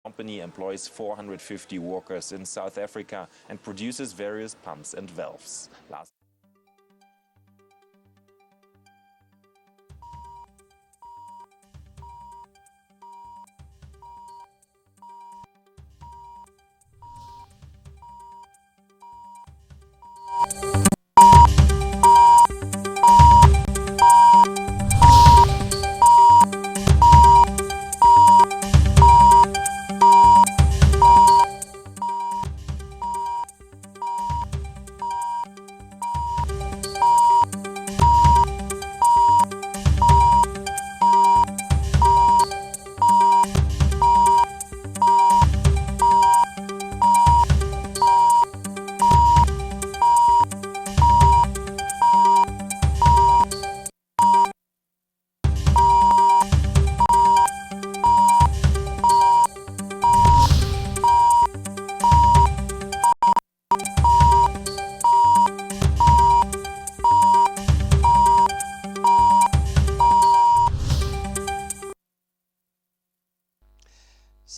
company employs 450 workers in South Africa and produces various pumps and valves.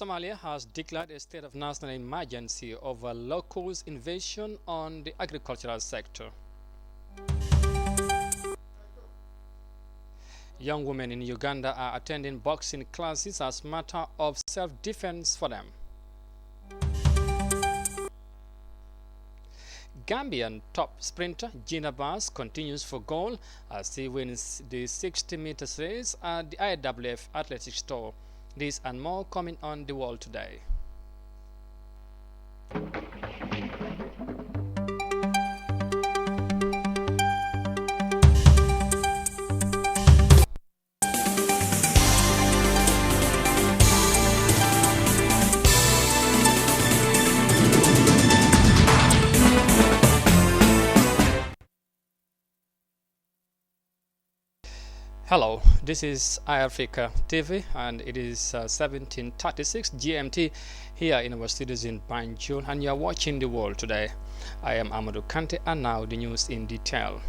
Somalia has declared a state of national emergency over locust invasion on the agricultural sector. Young women in Uganda are attending boxing classes as a matter of self-defense for them. Gambian top sprinter Gina Bass continues for gold as he wins the 60-meter race at the IWF Athletics Store. This and more coming on The World Today. Hello, this is iAfrica TV and it is 17:36 GMT here in our studios in Banjul, and you are watching The World Today. I am Amadou Kante, and now the news in detail.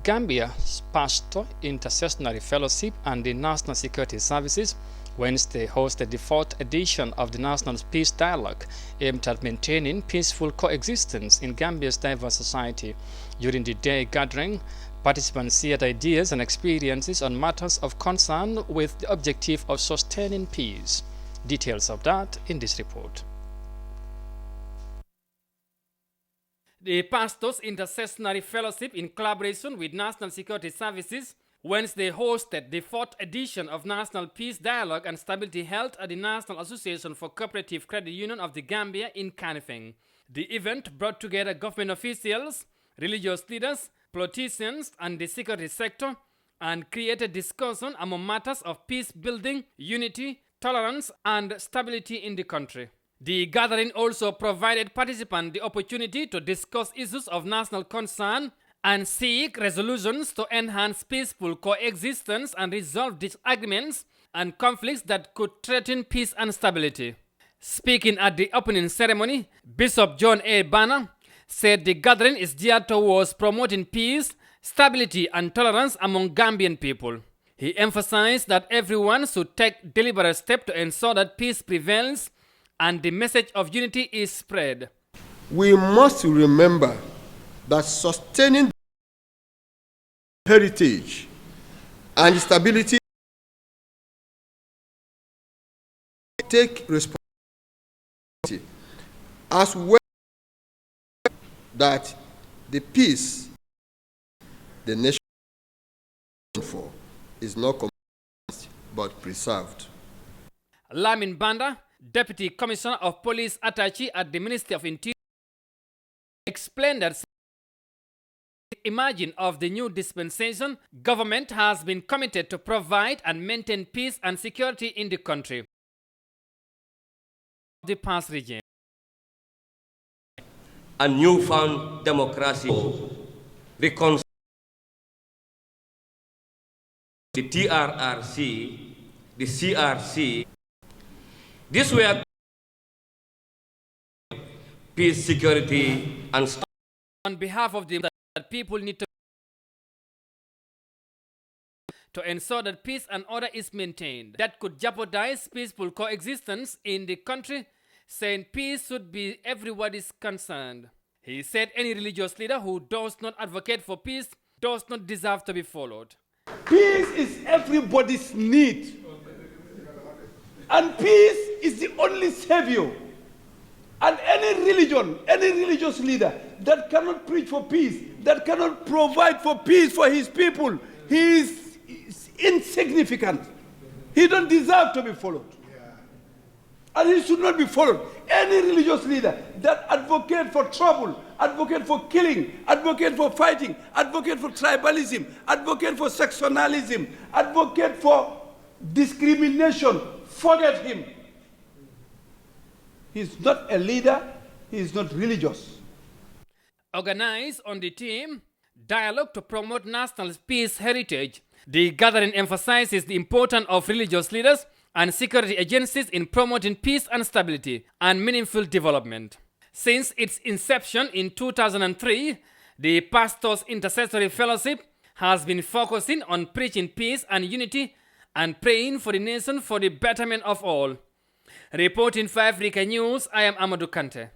Gambia's Pastor Intercessionary Fellowship and the National Security Services Wednesday hosted the 4th edition of the National Peace Dialogue aimed at maintaining peaceful coexistence in Gambia's diverse society. During the day gathering, participants shared ideas and experiences on matters of concern with the objective of sustaining peace. Details of that in this report. The Pastors Intercessionary Fellowship, in collaboration with National Security Services, Wednesday hosted the 4th edition of National Peace Dialogue and Stability held at the National Association for Cooperative Credit Union of the Gambia in Kanifing. The event brought together government officials, religious leaders, politicians, and the security sector, and created discussion among matters of peace building, unity, tolerance, and stability in the country. The gathering also provided participants the opportunity to discuss issues of national concern and seek resolutions to enhance peaceful coexistence and resolve disagreements and conflicts that could threaten peace and stability. Speaking at the opening ceremony, Bishop John A. Banner said the gathering is geared towards promoting peace, stability, and tolerance among Gambian people. He emphasized that everyone should take deliberate steps to ensure that peace prevails and the message of unity is spread. We must remember that sustaining heritage and stability take responsibility as well that the peace the nation for is not compromised but preserved. Lamin Banda, Deputy Commissioner of Police Attaché at the Ministry of Interior, explained that emerging of the new dispensation, government has been committed to provide and maintain peace and security in the country. The past regime. A newfound democracy, the TRRC, the CRC, this were peace, security, and on behalf of the that people need to to ensure that peace and order is maintained that could jeopardize peaceful coexistence in the country, saying peace should be everybody's concern. He said any religious leader who does not advocate for peace does not deserve to be followed. Peace is everybody's need. And peace is the only savior. And any religion, any religious leader that cannot preach for peace, that cannot provide for peace for his people, he is insignificant. He don't deserve to be followed. And he should not be followed. Any religious leader that advocate for trouble, advocate for killing, advocate for fighting, advocate for tribalism, advocate for sectionalism, advocate for discrimination, forget him. He's not a leader, he is not religious. Organized on the theme, Dialogue to Promote National Peace Heritage, the gathering emphasizes the importance of religious leaders and security agencies in promoting peace and stability and meaningful development. Since its inception in 2003, the Pastors Intercessory Fellowship has been focusing on preaching peace and unity and praying for the nation for the betterment of all. Reporting for Africa News, I am Amadou Kante.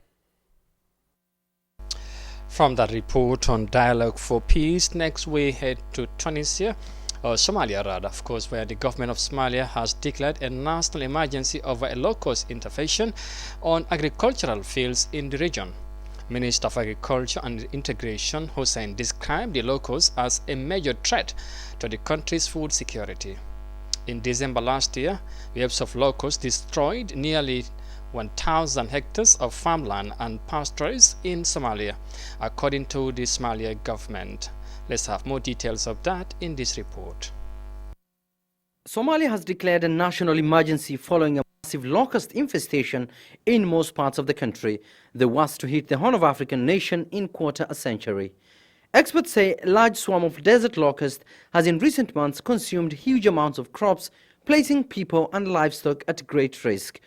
From that report on Dialogue for Peace, next we head to Tunisia, or Somalia rather, of course, where the government of Somalia has declared a national emergency over a locust intervention on agricultural fields in the region. Minister of Agriculture and Integration Hussein described the locust as a major threat to the country's food security. In December last year, waves of locusts destroyed nearly 1,000 hectares of farmland and pastures in Somalia, according to the Somalia government. Let's have more details of that in this report. Somalia has declared a national emergency following a massive locust infestation in most parts of the country, the worst to hit the Horn of African nation in quarter a century. Experts say a large swarm of desert locust has in recent months consumed huge amounts of crops, placing people and livestock at great risk.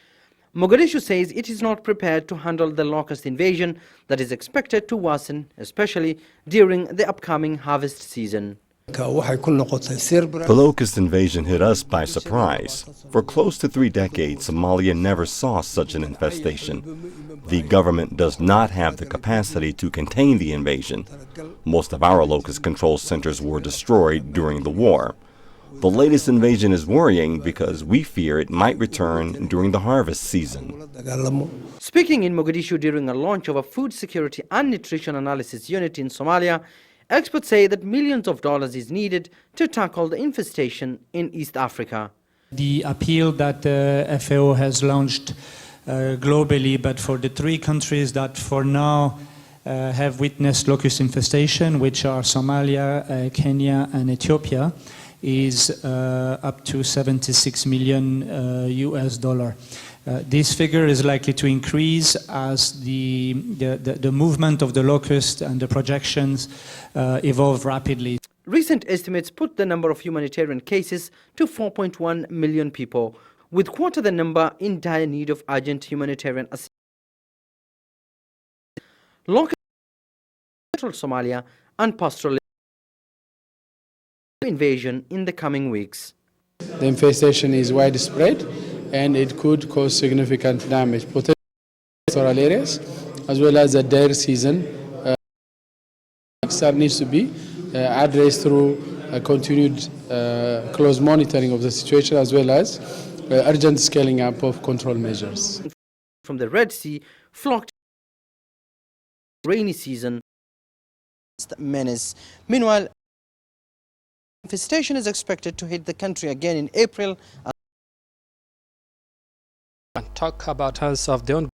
Mogadishu says it is not prepared to handle the locust invasion that is expected to worsen, especially during the upcoming harvest season. The locust invasion hit us by surprise. For close to 3 decades, Somalia never saw such an infestation. The government does not have the capacity to contain the invasion. Most of our locust control centers were destroyed during the war. The latest invasion is worrying because we fear it might return during the harvest season. Speaking in Mogadishu during a launch of a food security and nutrition analysis unit in Somalia, experts say that millions of dollars is needed to tackle the infestation in East Africa. The appeal that the FAO has launched globally, but for the 3 countries that for now have witnessed locust infestation, which are Somalia, Kenya and Ethiopia, is up to $76 million US dollar. This figure is likely to increase as the movement of the locust and the projections evolve rapidly. Recent estimates put the number of humanitarian cases to 4.1 million people, with quarter the number in dire need of urgent humanitarian assistance. Local Central Somalia and pastoral invasion in the coming weeks. The infestation is widespread and it could cause significant damage, potentially in pastoral areas, as well as the dire season. That needs to be addressed through continued close monitoring of the situation, as well as urgent scaling up of control measures. From the Red Sea flocked rainy season menace. Meanwhile, infestation is expected to hit the country again in April. Talk about us of the ongoing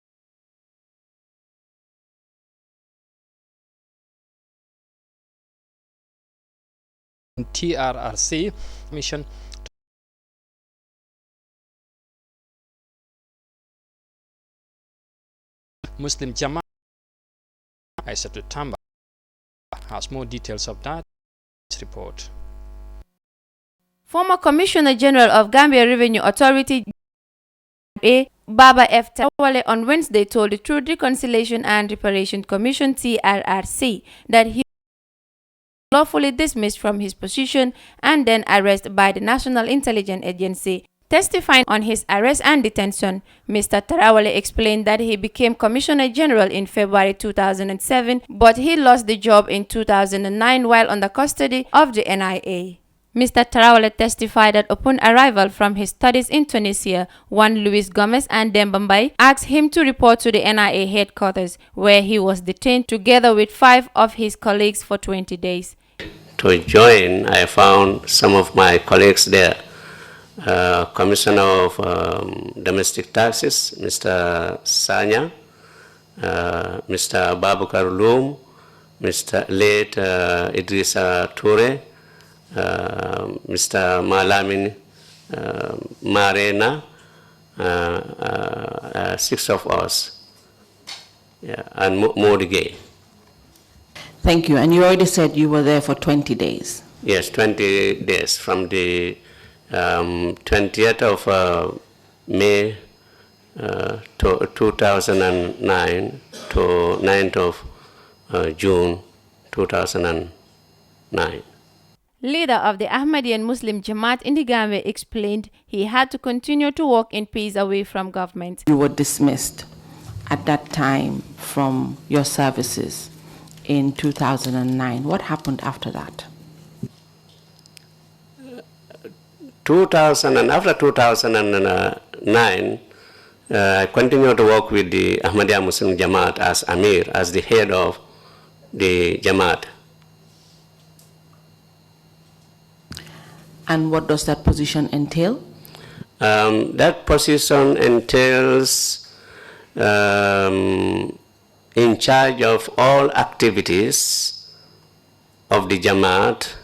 TRRC mission Muslim Jamaat. Aissatou Tamba has more details of that report. Former Commissioner General of Gambia Revenue Authority Baba F. Tawale on Wednesday told the Truth, Reconciliation and Reparation Commission TRRC that he lawfully dismissed from his position and then arrested by the National Intelligence Agency. Testifying on his arrest and detention, Mr. Tarawale explained that he became Commissioner General in February 2007, but he lost the job in 2009 while under custody of the NIA. Mr. Tarawale testified that upon arrival from his studies in Tunisia, Juan Luis Gomez and Dembambai asked him to report to the NIA headquarters, where he was detained together with 5 of his colleagues for 20 days. To join, I found some of my colleagues there. Commissioner of Domestic Taxes, Mr. Sanya, Mr. Babukar Loom, Mr. late Idrissa Toure, Mr. Malamin Marena, 6 of us, and Modigay. Thank you. And you already said you were there for 20 days. Yes, 20 days from the 20th of May 2009 to 9th of June 2009. Leader of the Ahmadiyyan Muslim Jamaat in the Gambia explained he had to continue to work in peace away from government. You were dismissed at that time from your services in 2009. What happened after that? After 2009, I continued to work with the Ahmadiyya Muslim Jamaat as Amir, as the head of the Jamaat. And what does that position entail? That position entails in charge of all activities of the Jamaat,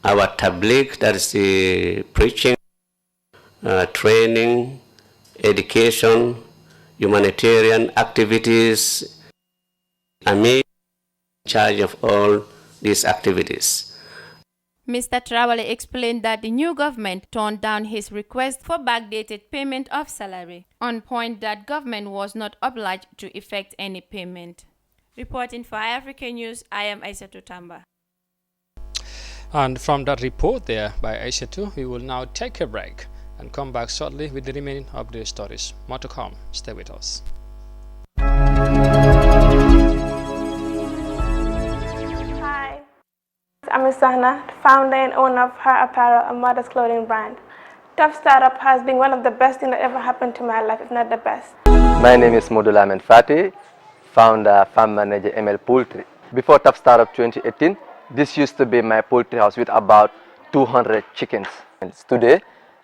our tabligh, that is the preaching, training, education, humanitarian activities. I'm in charge of all these activities. Mr. Tarawale explained that the new government turned down his request for backdated payment of salary, on point that government was not obliged to effect any payment. Reporting for iAfrica News, I am Aissatou Tamba. And from that report there by Aissatou, we will now take a break and come back shortly with the remaining of the stories. More to come. Stay with us. Hi, I'm Isahna, founder and owner of Her Apparel, a modest clothing brand. Tough Startup has been one of the best things that ever happened to my life, if not the best. My name is Modula Ahmed Fati, founder, farm manager, ML Poultry. Before Tough Startup 2018, this used to be my poultry house with about 200 chickens. And today,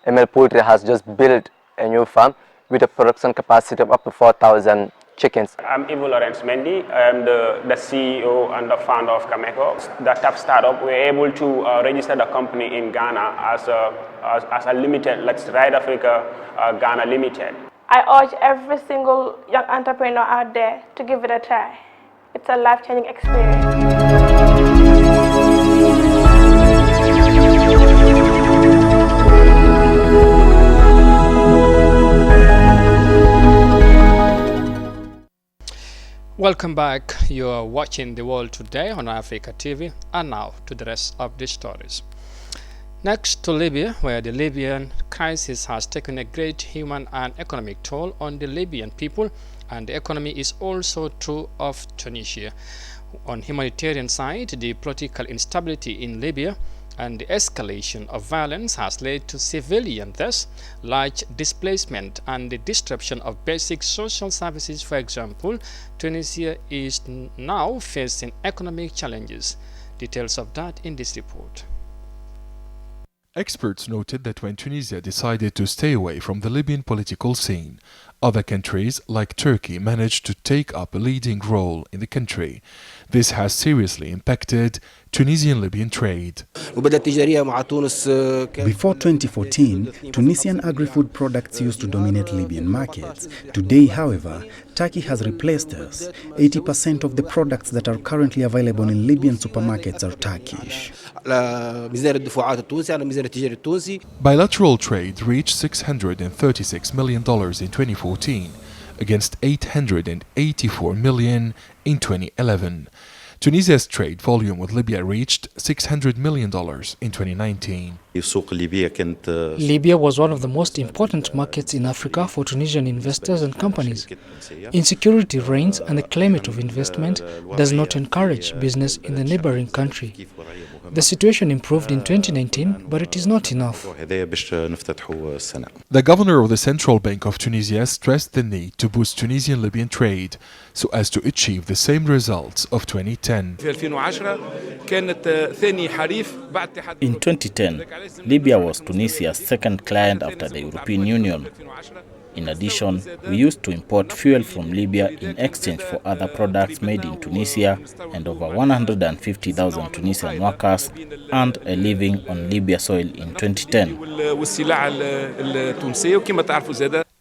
ML Poultry has just built a new farm with a production capacity of up to 4,000 chickens. I'm Ivo Lawrence Mendy. I am the CEO and the founder of Cameco. The Tough Startup, we're able to register the company in Ghana as a limited, let's Ride Africa Ghana Limited. I urge every single young entrepreneur out there to give it a try. It's a life-changing experience. Welcome back. You are watching The World Today on Africa TV, and now to the rest of the stories. Next to Libya, where the Libyan crisis has taken a great human and economic toll on the Libyan people, and the economy is also true of Tunisia. On humanitarian side, the political instability in Libya and the escalation of violence has led to civilian deaths, large displacement, and the disruption of basic social services. For example, Tunisia is now facing economic challenges. Details of that in this report. Experts noted that when Tunisia decided to stay away from the Libyan political scene, other countries like Turkey managed to take up a leading role in the country. This has seriously impacted Tunisian-Libyan trade. Before 2014, Tunisian agri-food products used to dominate Libyan markets. Today, however, Turkey has replaced us. 80% of the products that are currently available in Libyan supermarkets are Turkish. Bilateral trade reached $636 million in 2014, against $884 million in 2011. Tunisia's trade volume with Libya reached $600 million in 2019. Libya was one of the most important markets in Africa for Tunisian investors and companies. Insecurity reigns and the climate of investment does not encourage business in the neighboring country. The situation improved in 2019, but it is not enough. The governor of the Central Bank of Tunisia stressed the need to boost Tunisian-Libyan trade so as to achieve the same results of 2010. In 2010, Libya was Tunisia's second client after the European Union. In addition, we used to import fuel from Libya in exchange for other products made in Tunisia, and over 150,000 Tunisian workers earned a living on Libya soil in 2010.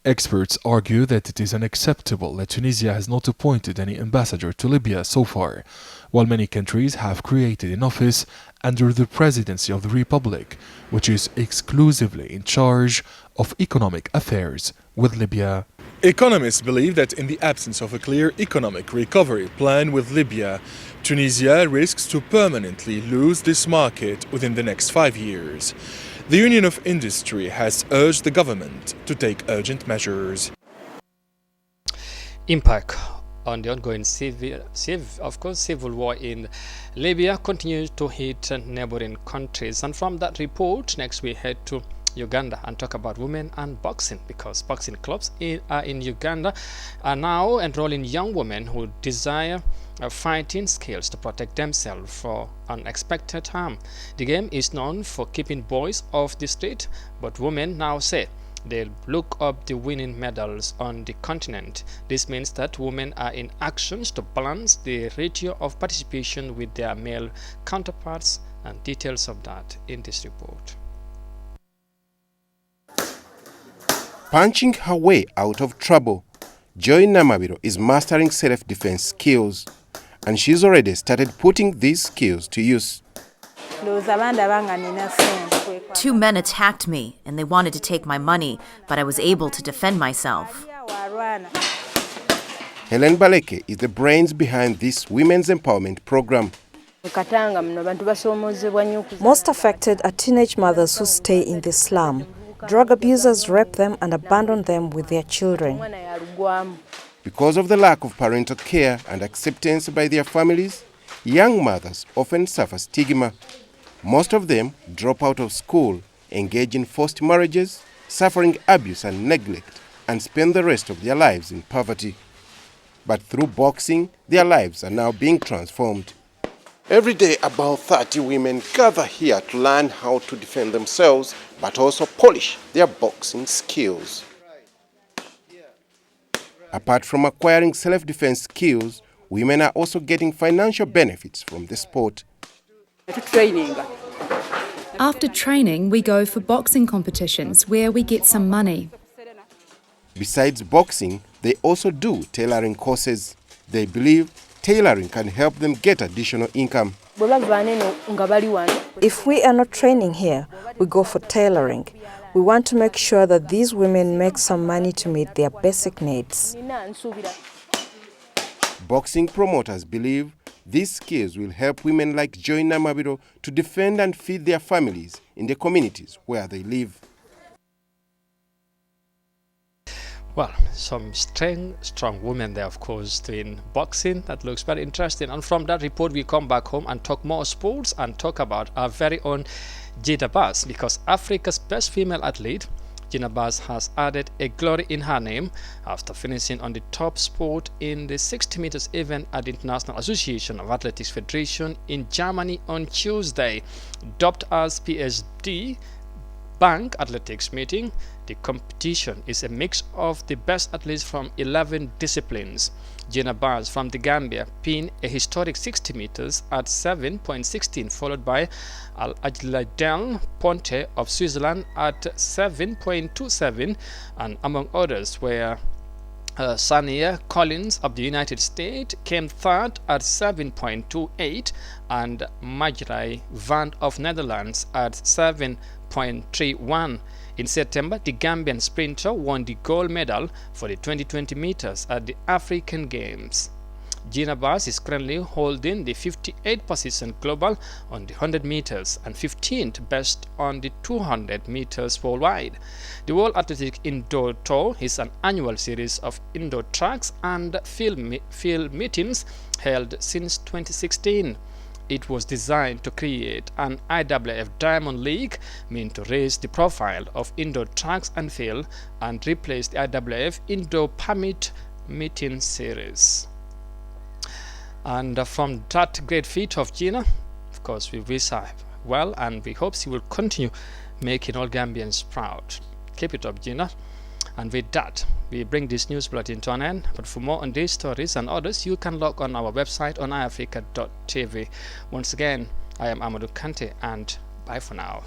Experts argue that it is unacceptable that Tunisia has not appointed any ambassador to Libya so far, while many countries have created an office under the presidency of the Republic, which is exclusively in charge of economic affairs with Libya. Economists believe that in the absence of a clear economic recovery plan with Libya, Tunisia risks to permanently lose this market within the next 5 years. The Union of Industry has urged the government to take urgent measures. Impact on the ongoing civil war in Libya continues to hit neighboring countries. And from that report, next we head to Uganda and talk about women and boxing, because boxing clubs in Uganda are now enrolling young women who desire fighting skills to protect themselves for unexpected harm. The game is known for keeping boys off the street, but women now say they'll look up the winning medals on the continent. This means that women are in actions to balance the ratio of participation with their male counterparts, and details of that in this report. Punching her way out of trouble, Joy Namabiro is mastering self-defense skills, and she's already started putting these skills to use. 2 men attacked me and they wanted to take my money, but I was able to defend myself. Helen Baleke is the brains behind this women's empowerment program. Most affected are teenage mothers who stay in the slum. Drug abusers rape them and abandon them with their children. Because of the lack of parental care and acceptance by their families, young mothers often suffer stigma. Most of them drop out of school, engage in forced marriages, suffering abuse and neglect, and spend the rest of their lives in poverty. But through boxing, their lives are now being transformed. Every day, about 30 women gather here to learn how to defend themselves, but also polish their boxing skills. Apart from acquiring self-defense skills, women are also getting financial benefits from the sport. After training, we go for boxing competitions where we get some money. Besides boxing, they also do tailoring courses. They believe tailoring can help them get additional income. If we are not training here, we go for tailoring. We want to make sure that these women make some money to meet their basic needs. Boxing promoters believe these skills will help women like Joy Namabiro to defend and feed their families in the communities where they live. Well, some strong women there, of course, doing boxing. That looks very interesting. And from that report, we come back home and talk more sports and talk about our very own Gina Bass, because Africa's best female athlete, Gina Bass, has added a glory in her name after finishing on the top spot in the 60 meters event at the International Association of Athletics Federation in Germany on Tuesday. Dubbed as PhD Bank Athletics meeting, the competition is a mix of the best athletes from 11 disciplines. Gina Bass from the Gambia pinned a historic 60 meters at 7.16, followed by Al-Ajladel Ponte of Switzerland at 7.27, and among others were Sania Collins of the United States came third at 7.28, and Majrai Van of Netherlands at 7.31. In September, the Gambian sprinter won the gold medal for the 2020 meters at the African Games. Gina Bass is currently holding the 58th position global on the 100 meters and 15th best on the 200 meters worldwide. The World Athletic Indoor Tour is an annual series of indoor tracks and field meetings held since 2016. It was designed to create an IAAF Diamond League meant to raise the profile of indoor tracks and field and replace the IAAF Indoor Permit Meeting Series. And from that great feat of Gina, of course, we wish her well, and we hope she will continue making all Gambians proud. Keep it up, Gina. And with that, we bring this news bulletin to an end. But for more on these stories and others, you can log on our website on iafrica.tv. Once again, I am Amadou Kante, and bye for now.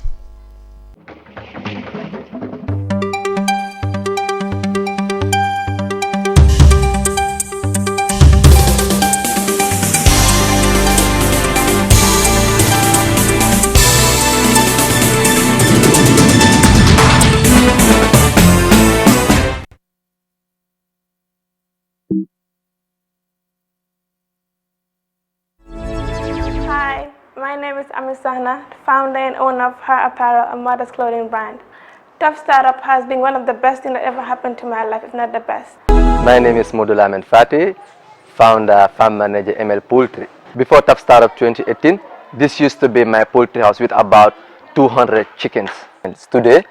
Hi, my name is Amisana, founder and owner of Her Apparel, a mother's clothing brand. Tough Startup has been one of the best things that ever happened to my life, if not the best. My name is Modulamen Fati, founder, farm manager, ML Poultry. Before Tough Startup 2018, this used to be my poultry house with about 200 chickens. And today,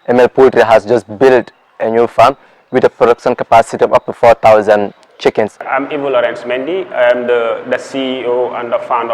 ML Poultry has just built a new farm with a production capacity of up to 4,000 chickens. I'm Ivo Lawrence Mendy. I am the CEO and the founder